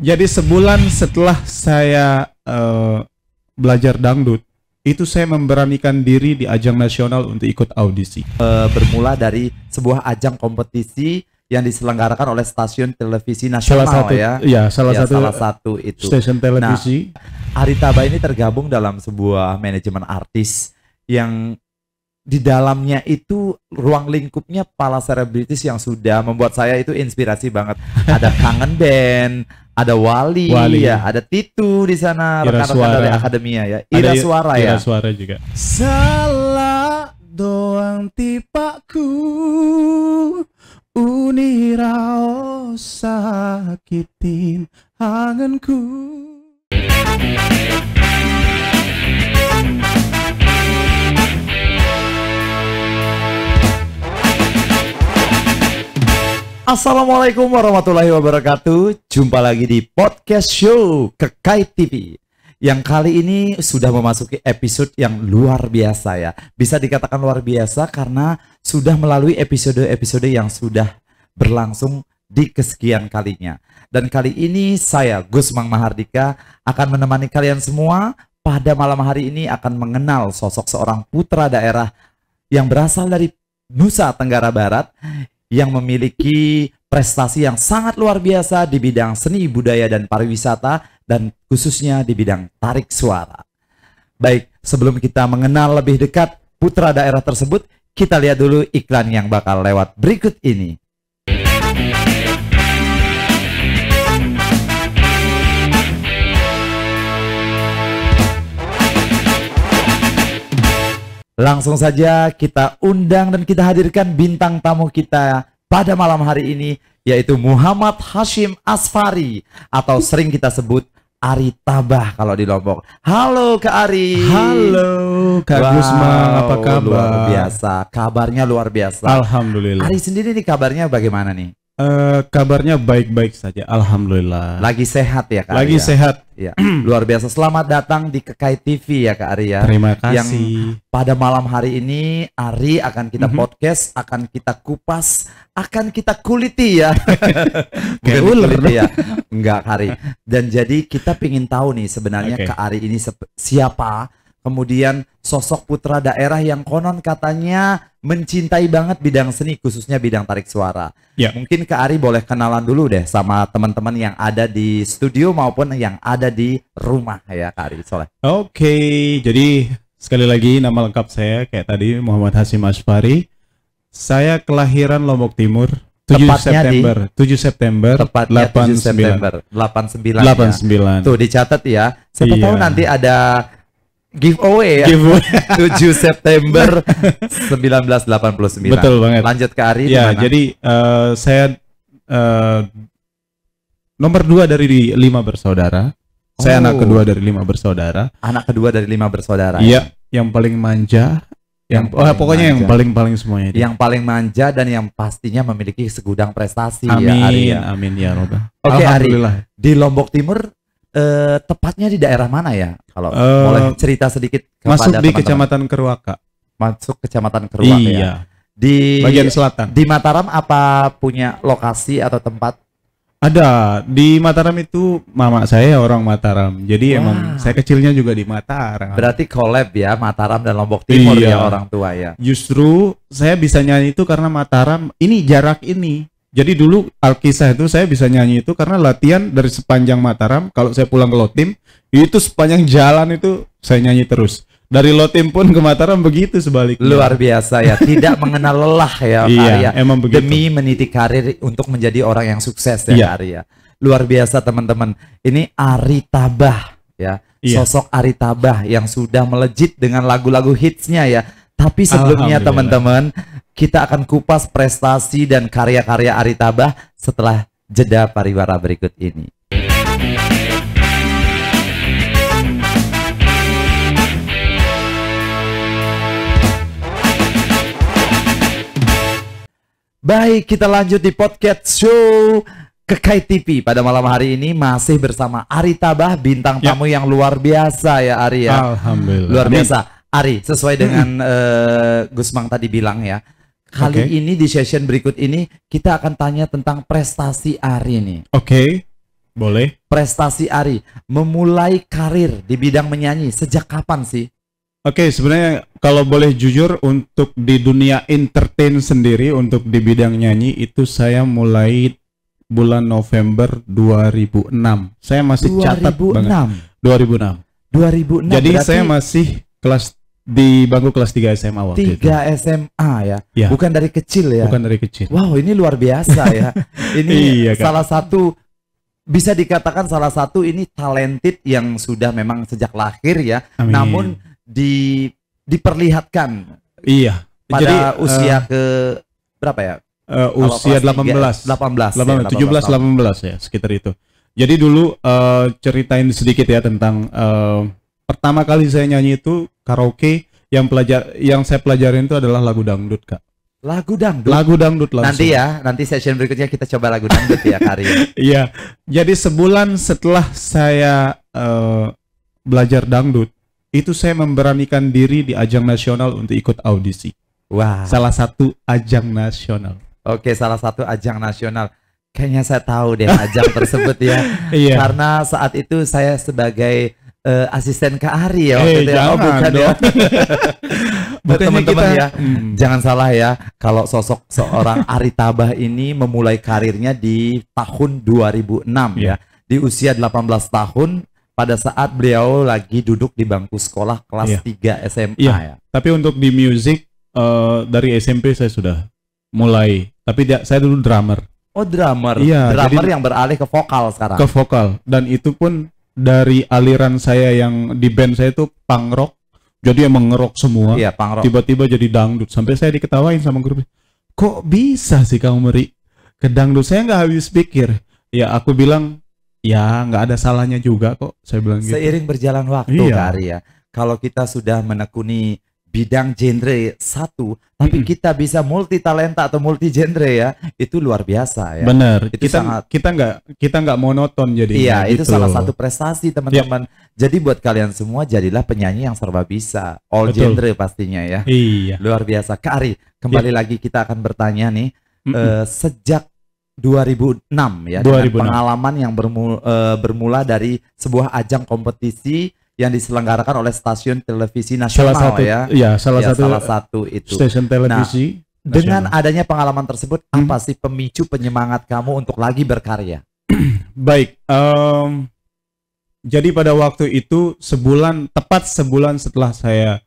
Jadi sebulan setelah saya belajar dangdut, itu saya memberanikan diri di ajang nasional untuk ikut audisi. Bermula dari sebuah ajang kompetisi yang diselenggarakan oleh stasiun televisi nasional, salah satu itu. Stasiun televisi. Nah, Ari Tabah ini tergabung dalam sebuah manajemen artis yang di dalamnya itu ruang lingkupnya para selebritis yang sudah membuat saya itu inspirasi banget. Ada Kangen Band, ada Wali. Ya, ada Titu di sana, rekan-rekan dari akademia ya. Ira Suara ya. Ira Suara juga. Salah doang tipaku, unirao sakitin anganku. Assalamualaikum warahmatullahi wabarakatuh. Jumpa lagi di podcast show Kekait TV. Yang kali ini sudah memasuki episode yang luar biasa ya. Bisa dikatakan luar biasa karena sudah melalui episode-episode yang sudah berlangsung di kesekian kalinya. Dan kali ini saya, Gusmang Mahardika, akan menemani kalian semua pada malam hari ini akan mengenal sosok seorang putra daerah yang berasal dari Nusa Tenggara Barat, yang memiliki prestasi yang sangat luar biasa di bidang seni, budaya, dan pariwisata, dan khususnya di bidang tarik suara. Baik, sebelum kita mengenal lebih dekat putra daerah tersebut, kita lihat dulu iklan yang bakal lewat berikut ini. Langsung saja kita undang dan kita hadirkan bintang tamu kita pada malam hari ini, yaitu Muhammad Hashim Asfari, atau sering kita sebut Ari Tabah kalau di Lombok. Halo Kak Ari. Halo Kak Gusmang, apa kabar? Luar biasa, kabarnya luar biasa. Alhamdulillah. Ari sendiri nih kabarnya bagaimana nih? Kabarnya baik-baik saja, alhamdulillah. Lagi sehat ya Kak Lagi Ari? Sehat. Ya, luar biasa. Selamat datang di Kekait TV ya Kak Ari ya. Terima kasih. Yang pada malam hari ini Ari akan kita podcast, akan kita kupas, akan kita kuliti ya. Kayak ular ya. Enggak Kak Ari. Dan jadi kita pingin tahu nih sebenarnya Kak Ari ini siapa? Kemudian sosok putra daerah yang konon katanya mencintai banget bidang seni, khususnya bidang tarik suara. Ya. Mungkin Kak Ari boleh kenalan dulu deh sama teman-teman yang ada di studio maupun yang ada di rumah ya Kak Ari. Oke, jadi sekali lagi nama lengkap saya kayak tadi Muhammad Hashim Asfari. Saya kelahiran Lombok Timur 7 September tepatnya 7 September 89 ya. Tuh dicatat ya. Siapa tahu nanti ada giveaway ya. 7 September 1989. Betul banget. Lanjut ke Ari. Ya, jadi saya nomor 2 dari 5 bersaudara. Saya anak kedua dari 5 bersaudara. Anak kedua dari 5 bersaudara. Iya, yang paling manja. Pokoknya yang paling semuanya. Yang paling manja dan yang pastinya memiliki segudang prestasi. Amin, ya Ari ya. Amin ya Robbah. Oke Ari, di Lombok Timur tepatnya di daerah mana ya? Kalau boleh cerita sedikit kepada masuk di teman-teman. Kecamatan Keruaka. Masuk Kecamatan Keruaka ya. Di bagian selatan. Di Mataram apa punya lokasi atau tempat? Ada. Di Mataram itu mama saya orang Mataram. Jadi emang saya kecilnya juga di Mataram. Berarti collab ya, Mataram dan Lombok Timur ya orang tua ya. Justru saya bisa nyanyi itu karena Mataram ini jarak ini. Jadi dulu Alkisah itu saya bisa nyanyi itu karena latihan dari sepanjang Mataram. Kalau saya pulang ke Lotim, itu sepanjang jalan itu saya nyanyi terus. Dari Lotim pun ke Mataram begitu sebaliknya. Luar biasa ya, tidak mengenal lelah ya iya, emang begitu. Demi meniti karir untuk menjadi orang yang sukses ya Ari ya. Luar biasa teman-teman. Ini Ari Tabah ya. Sosok Ari Tabah yang sudah melejit dengan lagu-lagu hitsnya ya. Tapi sebelumnya teman-teman, kita akan kupas prestasi dan karya-karya Ari Tabah setelah jeda pariwara berikut ini. Baik, kita lanjut di podcast show Kekait TV. Pada malam hari ini masih bersama Ari Tabah, bintang tamu yang luar biasa ya Ari ya. Alhamdulillah. Luar biasa. Ari, sesuai dengan Gusmang tadi bilang ya, kali ini di session berikut ini kita akan tanya tentang prestasi Ari nih. Boleh. Prestasi Ari memulai karir di bidang menyanyi sejak kapan sih? Oke, sebenarnya kalau boleh jujur untuk di dunia entertain sendiri untuk di bidang nyanyi itu saya mulai bulan November 2006. Saya masih catat banget. 2006. 2006. Jadi berarti saya masih di bangku kelas 3 SMA waktu itu. 3 SMA ya? Ya. Bukan dari kecil ya? Bukan dari kecil. Wow, ini luar biasa ya. Ini Iya, Kak. salah satu, bisa dikatakan salah satu ini talented yang sudah memang sejak lahir ya. Amin. Namun diperlihatkan Iya. pada Jadi usia ke berapa ya? usia Kalau kelas 18. 18 17 tahun. 18 ya, sekitar itu. Jadi dulu ceritain sedikit ya tentang pertama kali saya nyanyi itu karaoke yang saya pelajarin itu adalah lagu dangdut, Kak. Lagu dangdut. Lagu dangdut langsung. Nanti session berikutnya kita coba lagu dangdut ya, Karya. Iya. Jadi sebulan setelah saya belajar dangdut, itu saya memberanikan diri di ajang nasional untuk ikut audisi. Wah. Salah satu ajang nasional. Oke, salah satu ajang nasional. Kayaknya saya tahu deh ajang tersebut ya. Iya. Karena saat itu saya sebagai asisten Kak Ari ya waktu itu. Jangan bukan ya. dong. Bukannya Teman-teman kita- ya, jangan salah ya. Kalau sosok seorang Ari Tabah ini memulai karirnya di tahun 2006 ya. Di usia 18 tahun pada saat beliau lagi duduk di bangku sekolah kelas 3 SMA Iya. ya. Tapi untuk di music dari SMP saya sudah mulai. Tapi saya dulu drummer Oh, drummer. Iya, Drummer jadi- yang beralih ke vokal sekarang. ke vokal, dan itu pun dari aliran saya yang di band saya itu punk rock. Jadi emang ngerok semua. Iya, punk rock. Tiba-tiba jadi dangdut sampai saya diketawain sama grup. Kok bisa sih kamu Meri ke dangdut? Saya nggak habis pikir. Ya aku bilang ya nggak ada salahnya juga kok. Saya bilang gitu. Seiring berjalan waktu, Iya. Kak Ari ya. Kalau kita sudah menekuni bidang genre satu, tapi kita bisa multi talenta atau multi genre ya, itu luar biasa ya. Bener. Itu sangat- Kita nggak monoton jadi. Iya, itu gitu. salah satu prestasi teman-teman. Jadi buat kalian semua jadilah penyanyi yang serba bisa, all Betul. genre pastinya ya. Iya. Luar biasa. Kak Ari, kembali lagi kita akan bertanya nih, sejak 2006 ya, dengan 2006. pengalaman yang bermula dari sebuah ajang kompetisi yang diselenggarakan oleh stasiun televisi nasional Salah satu. ya. Iya, salah Ya, satu. salah satu itu. Stasiun televisi. Dengan nasional. adanya pengalaman tersebut, apa sih pemicu penyemangat kamu untuk lagi berkarya? Baik, jadi pada waktu itu tepat sebulan setelah saya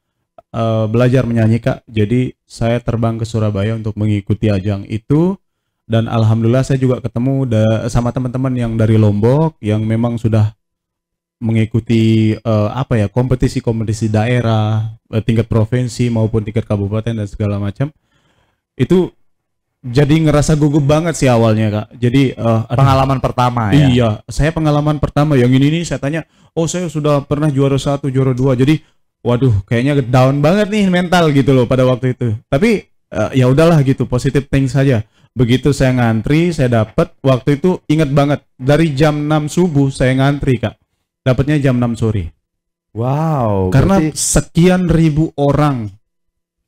belajar menyanyi, Kak. Jadi saya terbang ke Surabaya untuk mengikuti ajang itu, dan alhamdulillah saya juga ketemu sama teman-teman yang dari Lombok yang memang sudah mengikuti kompetisi-kompetisi daerah, tingkat provinsi maupun tingkat kabupaten dan segala macam. Itu jadi ngerasa gugup banget sih awalnya, Kak. Jadi aduh, Pengalaman pertama ya. iya, saya pengalaman pertama yang ini nih saya tanya, oh saya sudah pernah juara 1, juara 2. Jadi, waduh, kayaknya down banget nih mental gitu loh pada waktu itu. Tapi ya udahlah gitu, positive thing saja. Begitu saya ngantri, saya dapat waktu itu ingat banget dari jam 6 subuh saya ngantri, Kak. Dapatnya jam 6 sore. Wow. Karena berarti- sekian ribu orang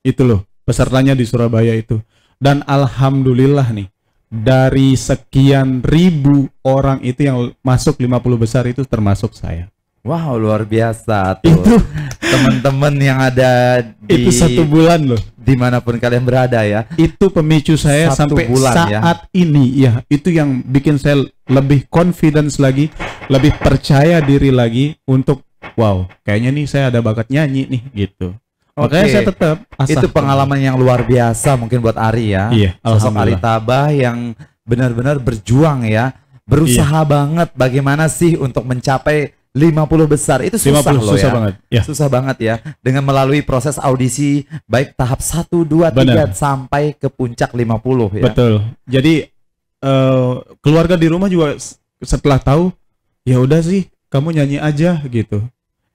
itu loh pesertanya di Surabaya itu. Dan alhamdulillah nih, dari sekian ribu orang itu yang masuk 50 besar itu termasuk saya. wow, luar biasa tuh. Itu Teman-teman yang ada di itu 1 bulan loh. dimanapun kalian berada ya. Itu pemicu saya 1 sampai bulan, ya. saat ini ya. Itu yang bikin saya lebih confidence lagi, lebih percaya diri lagi untuk wow, kayaknya nih saya ada bakat nyanyi nih gitu. Makanya Oke. saya tetap Itu pengalaman yang luar biasa mungkin buat Ari ya. Iya, Sosok Ari alhamdulillah. Tabah yang benar-benar berjuang ya. Berusaha banget bagaimana sih untuk mencapai 50 besar. Itu susah 50 loh susah ya. banget. Ya. Susah banget ya. Dengan melalui proses audisi baik tahap 1, 2, 3 Benar. sampai ke puncak 50 ya. Betul. Jadi keluarga di rumah juga setelah tahu, ya udah sih kamu nyanyi aja gitu.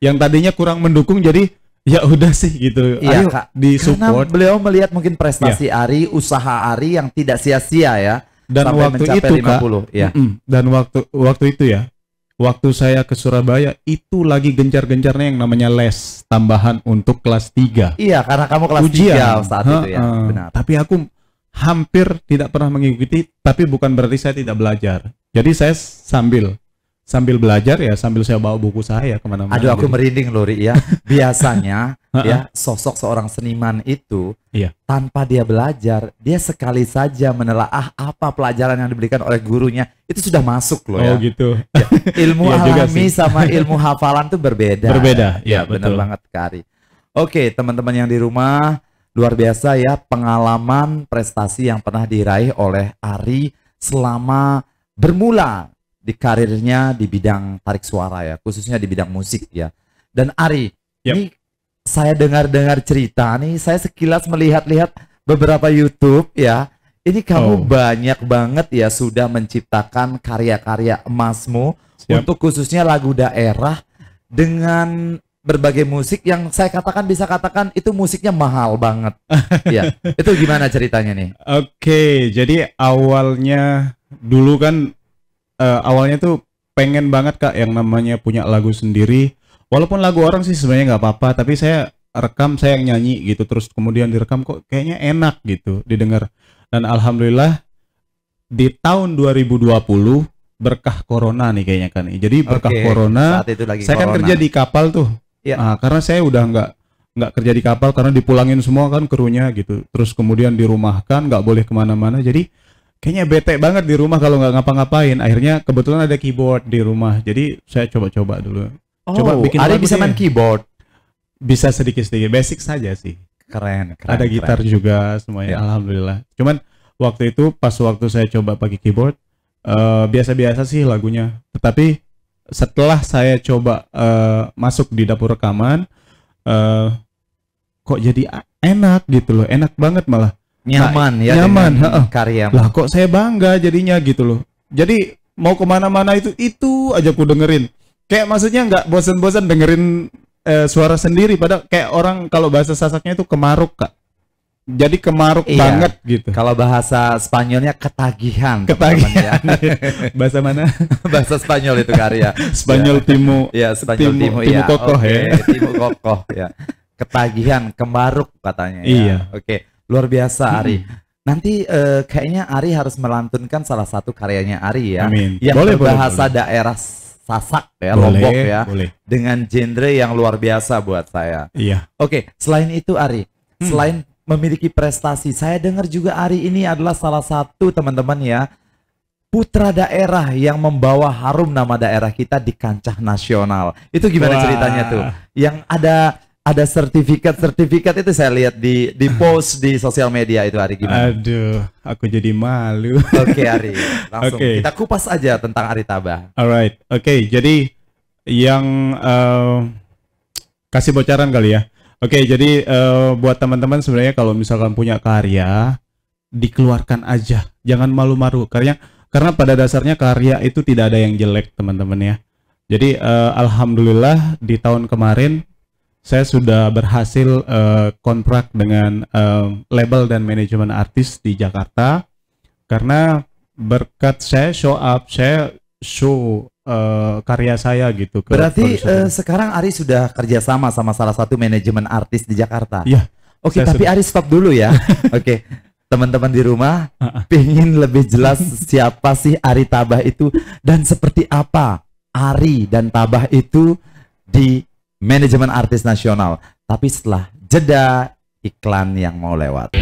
Yang tadinya kurang mendukung jadi ya udah sih gitu. Iya, Ayo Kak. di Karena support. beliau melihat mungkin prestasi Ari, usaha Ari yang tidak sia-sia ya. Dan sampai waktu mencapai itu, Kak, 50 ya. dan waktu itu ya, waktu saya ke Surabaya itu lagi gencar-gencarnya yang namanya les tambahan untuk kelas 3. Iya, karena kamu kelas 3 saat itu ya. Heeh. Benar. Tapi aku hampir tidak pernah mengikuti, tapi bukan berarti saya tidak belajar. Jadi saya sambil sambil belajar ya sambil saya bawa buku saya kemana-mana. Aduh, aku Jadi, merinding loh, Ri, ya. Biasanya ya sosok seorang seniman itu Iya. tanpa dia belajar, dia sekali saja menelaah apa pelajaran yang diberikan oleh gurunya, itu sudah masuk loh oh ya. gitu. Ilmu Iya juga alami sih. sama ilmu hafalan tuh berbeda. Berbeda, Ya, ya, benar betul. banget, Kari. Oke, teman-teman yang di rumah, luar biasa ya pengalaman prestasi yang pernah diraih oleh Ari selama bermula di karirnya di bidang tarik suara ya, khususnya di bidang musik ya. Dan Ari, Yap. ini saya dengar-dengar cerita nih, saya sekilas melihat-lihat beberapa YouTube ya. Ini kamu Oh. banyak banget ya sudah menciptakan karya-karya emasmu Siap. untuk khususnya lagu daerah dengan berbagai musik yang saya bisa katakan itu musiknya mahal banget. Ya, itu gimana ceritanya nih? Oke, jadi awalnya dulu kan awalnya tuh pengen banget Kak yang namanya punya lagu sendiri. Walaupun lagu orang sih sebenarnya nggak apa-apa, tapi saya rekam, saya yang nyanyi gitu, terus kemudian direkam kok kayaknya enak gitu didengar. Dan alhamdulillah di tahun 2020 berkah corona nih kayaknya kan. Jadi berkah Oke, corona, saat itu lagi saya kan corona. kerja di kapal tuh. Iya. Nah, karena saya udah nggak kerja di kapal karena dipulangin semua kan krunya gitu. Terus kemudian dirumahkan, nggak boleh kemana-mana. Jadi kayaknya bete banget di rumah kalau nggak ngapa-ngapain. Akhirnya kebetulan ada keyboard di rumah. Jadi saya coba-coba dulu. Coba bikin Ari lagu bisa deh. main keyboard. Bisa sedikit-sedikit, basic saja sih. Keren. Ada gitar juga semuanya, Ya. alhamdulillah. Cuman waktu itu pas waktu saya coba pakai keyboard, biasa-biasa sih lagunya. Tetapi setelah saya coba masuk di dapur rekaman, kok jadi enak gitu loh, enak banget malah. Nyaman ya. nyaman, dengan heeh. karya. Lah kok saya bangga jadinya gitu loh. Jadi mau kemana-mana itu aja ku dengerin. Kayak maksudnya nggak bosan-bosan dengerin suara sendiri. Padahal kayak orang kalau bahasa Sasaknya itu kemaruk Kak. Jadi kemaruk Iya. banget gitu. Kalau bahasa Spanyolnya ketagihan. Ketagihan. teman-teman ya. Bahasa mana? Bahasa Spanyol itu karya. Spanyol Timo. Ya, Spanyol Timu Timo ya. kokoh Oke, ya. Timo kokoh ya. Ketagihan, kemaruk katanya ya. Iya. Oke, luar biasa Ari. Nanti kayaknya Ari harus melantunkan salah satu karyanya Ari ya. Amin. Yang Boleh, berbahasa boleh. daerah Sasak ya, Boleh, Lombok ya. boleh. Dengan genre yang luar biasa buat saya. Iya. Oke, selain itu Ari, selain memiliki prestasi, saya dengar juga Ari ini adalah salah satu teman-teman ya, putra daerah yang membawa harum nama daerah kita di kancah nasional. Itu gimana Wah. ceritanya tuh? Yang ada sertifikat itu saya lihat di post di sosial media itu Ari, gimana? Aduh, aku jadi malu. Oke Ari, langsung Oke. kita kupas aja tentang Ari Tabah. Alright, oke. Jadi yang kasih bocoran kali ya. Oke, jadi buat teman-teman sebenarnya kalau misalkan punya karya, dikeluarkan aja, jangan malu-malu. Karena pada dasarnya karya itu tidak ada yang jelek, teman-teman ya. Jadi alhamdulillah di tahun kemarin saya sudah berhasil kontrak dengan label dan manajemen artis di Jakarta. Karena berkat saya show karya saya gitu ke Berarti produser. sekarang Ari sudah kerjasama sama salah satu manajemen artis di Jakarta. Iya. Oke, Saya tapi sudah. Ari stop dulu ya. Oke, teman-teman di rumah pingin lebih jelas siapa sih Ari Tabah itu dan seperti apa Ari dan Tabah itu di manajemen artis nasional. Tapi setelah jeda iklan yang mau lewat.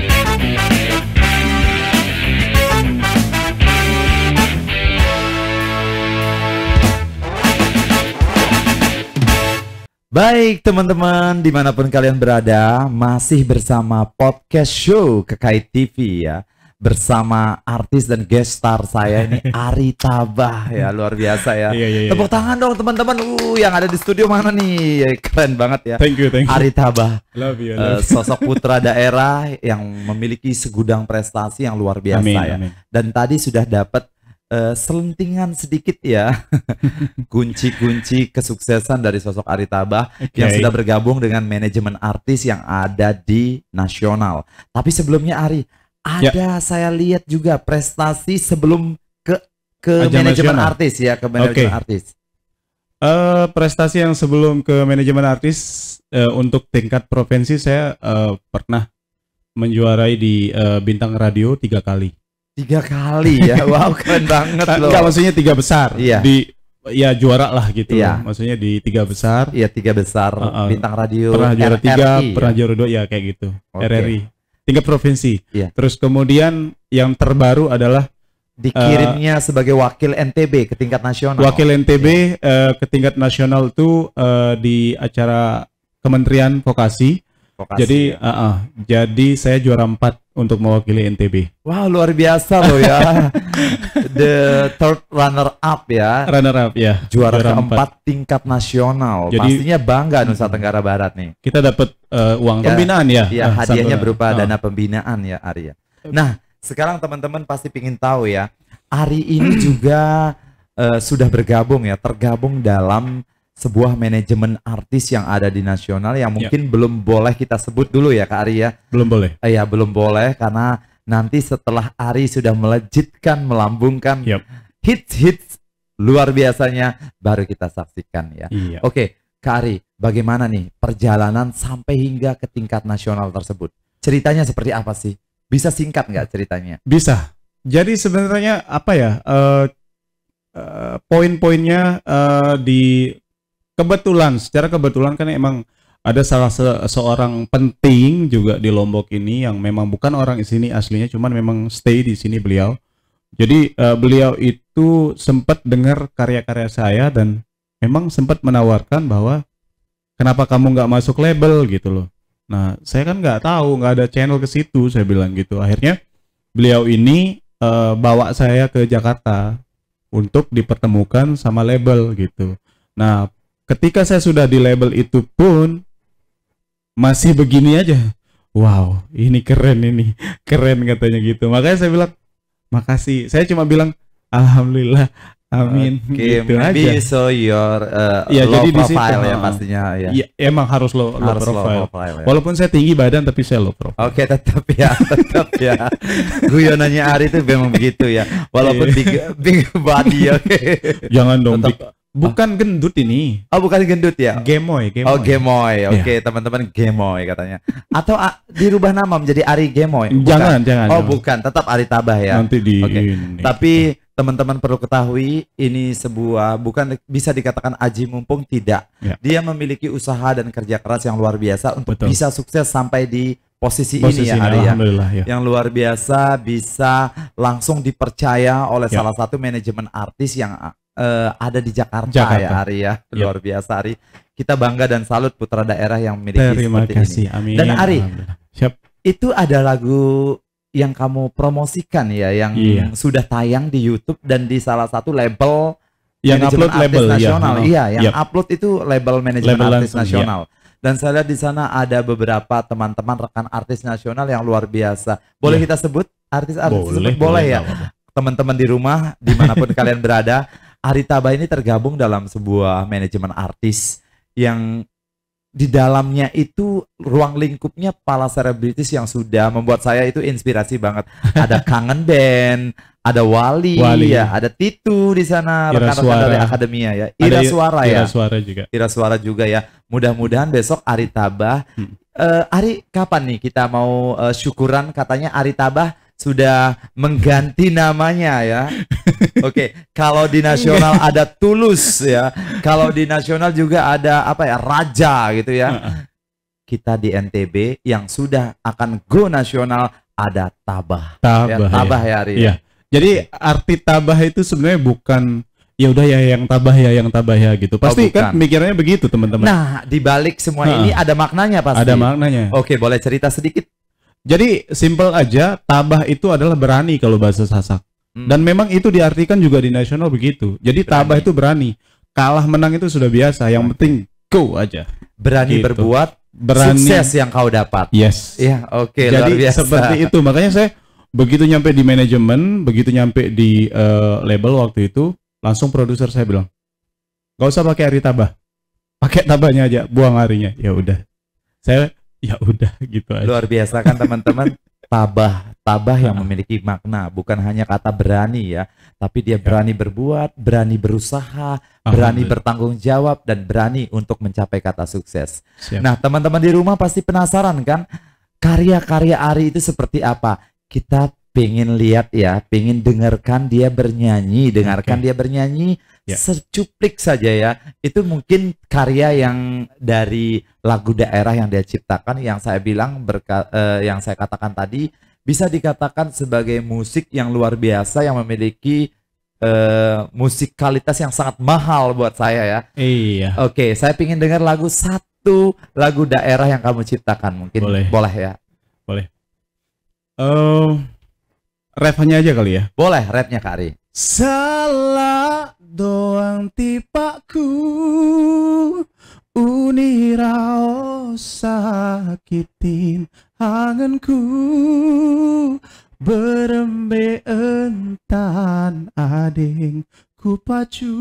Baik teman-teman, dimanapun kalian berada, masih bersama podcast show Kekait TV ya. Bersama artis dan guest star saya ini Ari Tabah ya, luar biasa ya. Iya. Tepuk tangan dong teman-teman, yang ada di studio mana nih? Keren banget ya. Thank you. Ari Tabah, Love you. Love you. sosok putra daerah yang memiliki segudang prestasi yang luar biasa Amin, ya. amin. Dan tadi sudah dapat selentingan sedikit ya kunci-kunci kesuksesan dari sosok Ari Tabah yang Oke. sudah bergabung dengan manajemen artis yang ada di nasional. Tapi sebelumnya Ari, ada saya lihat juga prestasi sebelum ke Ajang manajemen nasional. artis ya, ke manajemen Oke. artis. Prestasi yang sebelum ke manajemen artis untuk tingkat provinsi saya pernah menjuarai di Bintang Radio 3 kali. 3 kali ya, wow keren banget loh. Enggak, maksudnya 3 besar Iya. di ya juara lah gitu. Iya. Maksudnya di 3 besar. Iya, 3 besar bintang radio Pernah juara 3, RRI, pernah ya? juara 2 ya kayak gitu. Oke. RRI. Tingkat provinsi. Iya. Terus kemudian yang terbaru adalah Dikirimnya sebagai wakil NTB ke tingkat nasional. wakil NTB ke tingkat nasional itu di acara Kementerian Vokasi. Vokasi, Jadi ya. jadi saya juara 4 untuk mewakili NTB. Wah, luar biasa loh ya. The third runner up ya. Runner up ya. Juara Juara keempat tingkat nasional. Jadi- Pastinya bangga Nusa Tenggara Barat nih. Kita dapat uang Ya, pembinaan ya. Ya, hadiahnya Satu- berupa ah. dana pembinaan ya, Ari ya. Nah, sekarang teman-teman pasti ingin tahu ya, Ari ini juga sudah bergabung ya, tergabung dalam sebuah manajemen artis yang ada di nasional yang mungkin belum boleh kita sebut dulu ya, Kak Ari ya. Belum boleh. Ya, belum boleh karena nanti setelah Ari sudah melejitkan, melambungkan Yap. hits-hits luar biasanya, baru kita saksikan ya. Iya. Oke, Kak Ari, bagaimana nih perjalanan sampai hingga ke tingkat nasional tersebut? Ceritanya seperti apa sih? Bisa singkat nggak ceritanya? Bisa. Jadi sebenarnya apa ya? Poin-poinnya secara kebetulan kan emang ada salah seorang penting juga di Lombok ini yang memang bukan orang di sini aslinya, cuman memang stay di sini beliau. Jadi beliau itu sempat dengar karya-karya saya dan memang sempat menawarkan bahwa kenapa kamu nggak masuk label gitu loh. Nah, saya kan nggak tahu, nggak ada channel ke situ, saya bilang gitu. Akhirnya beliau ini bawa saya ke Jakarta untuk dipertemukan sama label gitu. Nah, ketika saya sudah di label itu pun masih begini aja. Wow, ini keren katanya gitu. Makanya saya bilang makasih. Saya cuma bilang alhamdulillah, amin, Oke, gitu maybe aja. so your Ya, low jadi di situ, profile ya heeh. pastinya ya. Iya, emang harus low Harus low profile. profile ya. Walaupun saya tinggi badan tapi saya low profile. Oke, tetap ya, tetap ya. Guyonannya Ari itu memang begitu ya. Walaupun big body, oke. Jangan dong. Tetap- Bukan gendut ini. Oh, bukan gendut ya? Gemoy. Oh, Gemoy. Oke, teman-teman, Gemoy katanya. Atau dirubah nama menjadi Ari Gemoy? Bukan. Jangan. Oh, bukan. Tetap Ari Tabah ya. Nanti di Oke. ini. Tapi teman-teman perlu ketahui, ini sebuah bukan bisa dikatakan aji mumpung, tidak. Ya. Dia memiliki usaha dan kerja keras yang luar biasa untuk Betul. bisa sukses sampai di posisi posisi ini ya, ini, Ari ya. alhamdulillah ya. Yang luar biasa bisa langsung dipercaya oleh Ya. salah satu manajemen artis yang ada di Jakarta, Jakarta. ya, Ari ya. Luar biasa, Ari. Kita bangga dan salut putra daerah yang memiliki Terima seperti kasih. ini. Amin. Dan Ari, Alhamdulillah. Siap. itu ada lagu yang kamu promosikan ya, yang Iya. sudah tayang di YouTube dan di salah satu label Yang manajemen upload artis label nasional. ya. Iya, yang Yap. upload itu label manajemen Label artis langsung, nasional. Dan saya lihat di sana ada beberapa teman-teman rekan artis nasional yang luar biasa. Boleh Iya. kita sebut artis-artis tersebut? Boleh Boleh ya. nggak apa-apa. Teman-teman di rumah, dimanapun kalian berada, Ari Tabah ini tergabung dalam sebuah manajemen artis yang di dalamnya itu ruang lingkupnya para selebritis yang sudah membuat saya itu inspirasi banget. Ada Kangen Band, ada Wali, Wali. ya, ada Titu di sana, Ira rekan-rekan Suara. dari akademia ya. Ada Ira Suara ya. Ira Suara juga. Ira Suara juga ya. Mudah-mudahan besok Ari Tabah. Ari, kapan nih kita mau syukuran? Katanya Ari Tabah sudah mengganti namanya ya. Oke, kalau di nasional ada Tulus ya. Kalau di nasional juga ada apa ya? Raja gitu ya. Kita di NTB yang sudah akan go nasional ada Tabah. Ya, Tabah. Tabah ya, Ari. Iya. Jadi arti tabah itu sebenarnya bukan ya udah ya yang tabah ya gitu. Pasti kan bukan. mikirnya begitu teman-teman. Nah, di balik semua ini ada maknanya pasti. Ada maknanya. Oke, boleh cerita sedikit? Jadi simple aja, tabah itu adalah berani kalau bahasa Sasak. Dan memang itu diartikan juga di nasional begitu. Jadi tabah itu berani. Kalah menang itu sudah biasa. Yang penting go aja. Berani Gitu. berbuat, Berani. sukses yang kau dapat. Yes. Ya, oke, luar Jadi biasa. seperti itu. Makanya saya begitu nyampe di manajemen, begitu nyampe di label waktu itu, langsung produser saya bilang, "Gak usah pakai Ari Tabah. Pakai tabahnya aja, buang harinya." Ya udah. Saya ya udah gitu aja. Luar biasa kan teman-teman. Tabah yang memiliki makna, bukan hanya kata berani ya, tapi dia berani berbuat, berani berusaha, berani Alhamdulillah. bertanggung jawab, dan berani untuk mencapai kata sukses. Siap. Nah, teman-teman di rumah pasti penasaran kan, karya-karya Ari itu seperti apa? Kita pengen lihat ya, pengen dengarkan dia bernyanyi, dengarkan dia bernyanyi Ya. secuplik saja ya. Itu mungkin karya yang dari lagu daerah yang dia ciptakan, yang saya bilang yang saya katakan tadi bisa dikatakan sebagai musik yang luar biasa yang memiliki musikalitas yang sangat mahal buat saya ya. Iya. Oke, saya ingin dengar satu lagu daerah yang kamu ciptakan mungkin. Boleh ya? Boleh. Refnya aja kali ya. Boleh, rapnya Kak Ari. Salah doang tipaku unirao sakitin anganku berembe entan ading ku pacu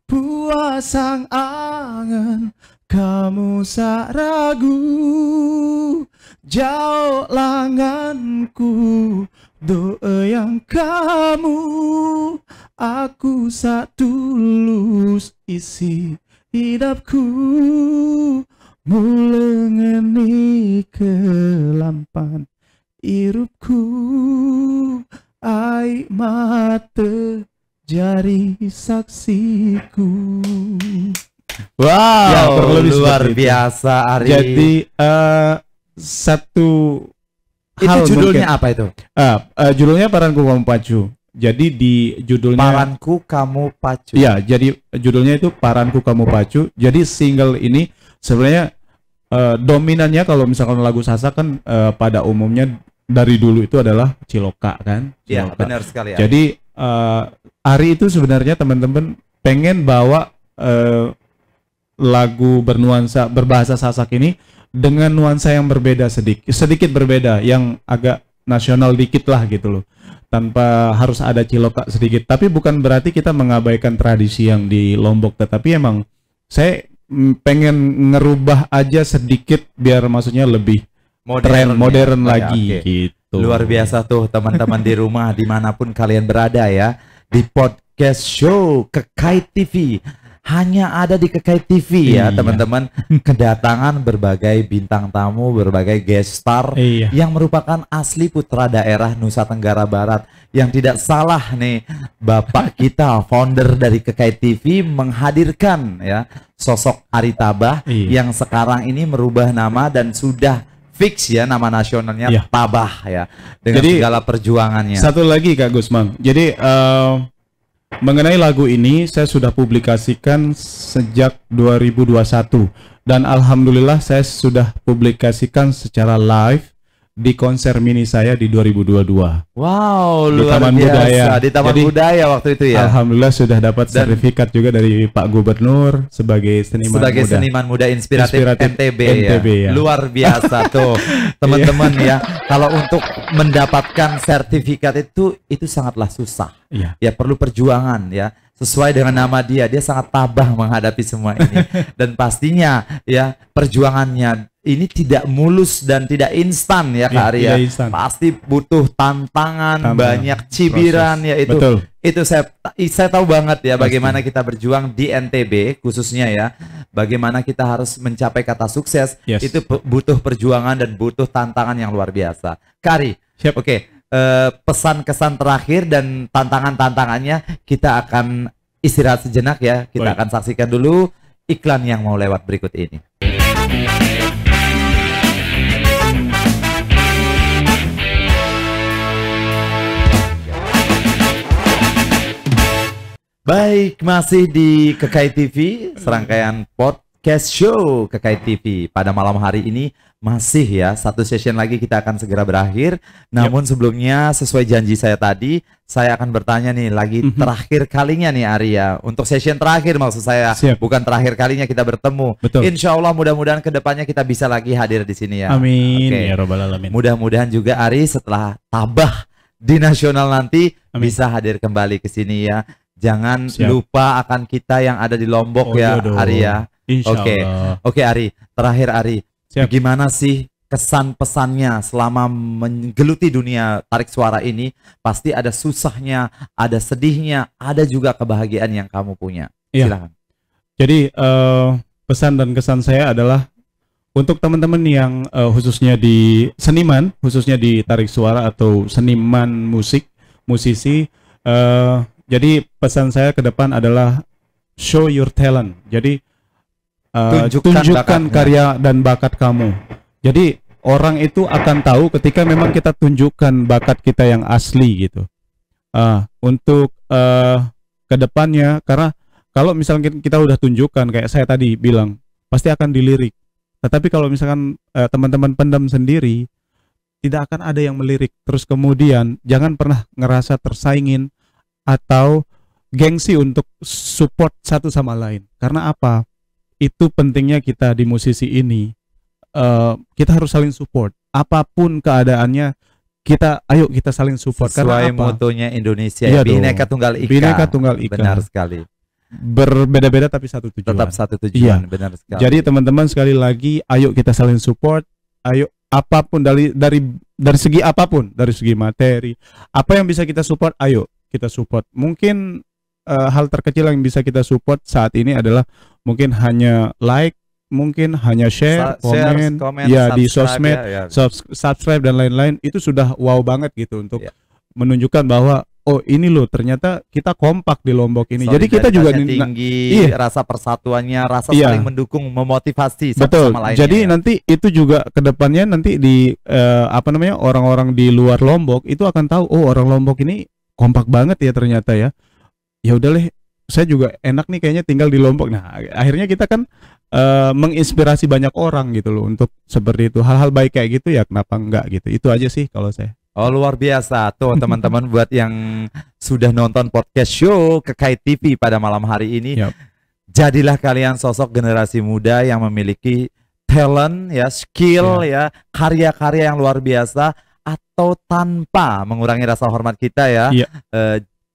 puasang angen kamu sak ragu jauh langanku doa yang kamu aku sak tulus isi hidupku mulengeni kelampan irupku ai mata jari saksiku. Wow, Ya, kurang lebih luar seperti itu. biasa Ari. Jadi satu itu hal judulnya mungkin. apa itu? Judulnya Paranku Kamu Pacu. Jadi di judulnya Paranku Kamu Pacu. Iya, jadi judulnya itu Paranku Kamu Pacu. Jadi single ini sebenarnya dominannya kalau misalkan lagu Sasak kan pada umumnya dari dulu itu adalah Ciloka kan. Iya, Ciloka. benar sekali. Ari. Jadi Ari itu sebenarnya teman-teman pengen bawa lagu bernuansa berbahasa Sasak ini dengan nuansa yang berbeda sedikit berbeda, yang agak nasional dikit lah gitu loh, tanpa harus ada Ciloka sedikit. Tapi bukan berarti kita mengabaikan tradisi yang di Lombok, tetapi emang saya pengen ngerubah aja sedikit biar maksudnya lebih modern ya. lagi Oke. gitu. Luar biasa tuh teman-teman di rumah dimanapun kalian berada ya, di podcast show Kekai TV. Hanya ada di Kekai TV ya Iya. teman-teman. Kedatangan berbagai bintang tamu, berbagai guest star Iya. yang merupakan asli putra daerah Nusa Tenggara Barat. Yang tidak salah nih, Bapak kita founder dari Kekai TV menghadirkan ya sosok Ari Tabah Iya. yang sekarang ini merubah nama dan sudah fix ya nama nasionalnya Iya. Tabah ya, dengan Jadi, segala perjuangannya. Satu lagi Kak Gusman. Jadi mengenai lagu ini saya sudah publikasikan sejak 2021 dan alhamdulillah saya sudah publikasikan secara live di konser mini saya di 2022. Wow, Di luar Taman biasa. Budaya. Di Taman Jadi, Budaya waktu itu ya. Alhamdulillah sudah dapat Dan- sertifikat juga dari Pak Gubernur sebagai seniman Sebagai muda. seniman muda inspiratif NTB, NTB ya. ya. Luar biasa tuh teman-teman ya. Kalau untuk mendapatkan sertifikat itu sangatlah susah. Iya. Ya perlu perjuangan ya. Sesuai dengan nama dia sangat tabah menghadapi semua ini. Dan pastinya ya perjuangannya ini tidak mulus dan tidak instan ya Kak Iya, Ari ya. tidak instan. Pasti butuh tantangan, Tantangan, banyak cibiran proses. ya itu. Betul. Itu saya tahu banget ya Pasti. bagaimana kita berjuang di NTB khususnya ya. Bagaimana kita harus mencapai kata sukses. Yes. Itu butuh perjuangan dan butuh tantangan yang luar biasa. Kari, Siap. oke. Pesan-kesan terakhir dan tantangan-tantangannya kita akan istirahat sejenak ya. Kita Baik. akan saksikan dulu iklan yang mau lewat berikut ini. Baik, masih di Kekai TV, serangkaian podcast show Kekai TV. Pada malam hari ini masih ya, satu session lagi kita akan segera berakhir. Namun sebelumnya sesuai janji saya tadi, saya akan bertanya nih lagi terakhir kalinya nih Arya. Untuk session terakhir maksud saya, Siap. bukan terakhir kalinya kita bertemu. Betul. Insya Allah mudah-mudahan kedepannya kita bisa lagi hadir di sini ya. Amin Oke. ya robbal alamin. Mudah-mudahan juga Ari setelah tabah di nasional nanti Amin. bisa hadir kembali ke sini ya. Jangan Siap. lupa akan kita yang ada di Lombok ya, iya dong. Ari ya. Insya Oke. Allah. Oke Ari, terakhir Ari, Siap. gimana sih kesan pesannya selama menggeluti dunia tarik suara ini? Pasti ada susahnya, ada sedihnya, ada juga kebahagiaan yang kamu punya. Iya. Silakan. Jadi pesan dan kesan saya adalah untuk teman-teman yang khususnya di seniman, khususnya di tarik suara atau seniman musisi, Jadi pesan saya ke depan adalah show your talent. Jadi tunjukkan karya dan bakat kamu. Jadi orang itu akan tahu ketika memang kita tunjukkan bakat kita yang asli gitu. Untuk kedepannya, karena kalau misalnya kita udah tunjukkan kayak saya tadi bilang, pasti akan dilirik. Tetapi kalau misalkan teman-teman pendam sendiri, tidak akan ada yang melirik. Terus kemudian jangan pernah ngerasa tersaingin atau gengsi untuk support satu sama lain. Karena apa? Itu pentingnya kita di musisi ini. Kita harus saling support. Apapun keadaannya, ayo kita saling support. Sesuai karena apa? motonya Indonesia, Iya Bhinneka dong. Tunggal Ika. Bhinneka Tunggal Ika. Benar sekali. Berbeda-beda tapi satu tujuan. Tetap satu tujuan. Iya. Benar sekali. Jadi teman-teman sekali lagi, ayo kita saling support. Ayo apapun dari segi apapun, dari segi materi, apa yang bisa kita support, ayo kita support. Mungkin hal terkecil yang bisa kita support saat ini adalah mungkin hanya like, mungkin hanya share, komen ya di sosmed, subscribe dan lain-lain. Itu sudah wow banget gitu untuk menunjukkan bahwa oh ini loh ternyata kita kompak di Lombok ini. Jadi kita juga tinggi, rasa persatuannya, rasa saling mendukung, memotivasi satu sama lainnya. Jadi nanti itu juga kedepannya nanti di orang-orang di luar Lombok itu akan tahu oh orang Lombok ini kompak banget ya ternyata ya. Ya udah deh, saya juga enak nih kayaknya tinggal di Lombok. Nah akhirnya kita kan menginspirasi banyak orang gitu loh untuk seperti itu. Hal-hal baik kayak gitu ya kenapa enggak gitu. Itu aja sih kalau saya. Oh luar biasa tuh teman-teman buat yang sudah nonton podcast show Kekait TV pada malam hari ini. Jadilah kalian sosok generasi muda yang memiliki talent ya, skill ya, karya-karya yang luar biasa, atau tanpa mengurangi rasa hormat kita ya.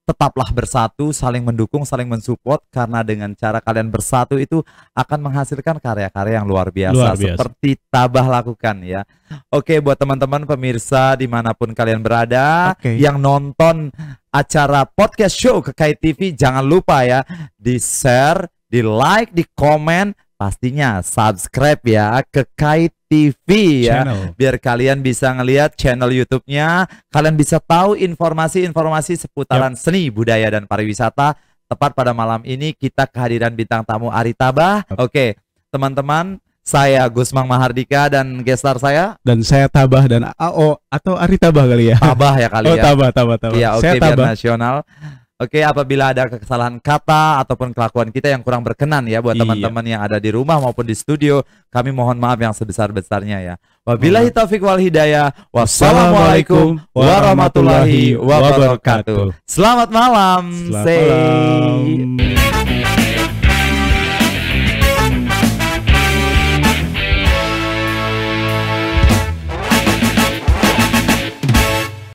Tetaplah bersatu, saling mendukung, saling mensupport, karena dengan cara kalian bersatu itu akan menghasilkan karya-karya yang luar biasa, seperti Tabah lakukan ya. Oke, buat teman-teman pemirsa dimanapun kalian berada, yang nonton acara podcast show Kekait TV, jangan lupa ya di share, di like, di komen, pastinya subscribe ya Kekait TV ya, biar kalian bisa ngelihat channel YouTube-nya, kalian bisa tahu informasi-informasi seputaran seni, budaya, dan pariwisata. Tepat pada malam ini kita kehadiran bintang tamu Ari Tabah. Oke, teman-teman, saya Gusmang Mahardika dan gestar saya. Dan saya Tabah dan atau Ari Tabah kali ya. Tabah ya kali ya. Tabah. Iya, saya biar Tabah. nasional. Oke, apabila ada kesalahan kata ataupun kelakuan kita yang kurang berkenan ya buat teman-teman yang ada di rumah maupun di studio, kami mohon maaf yang sebesar-besarnya ya. Wabillahi taufik wal hidayah. Wassalamualaikum warahmatullahi wabarakatuh. Selamat malam. Selamat malam.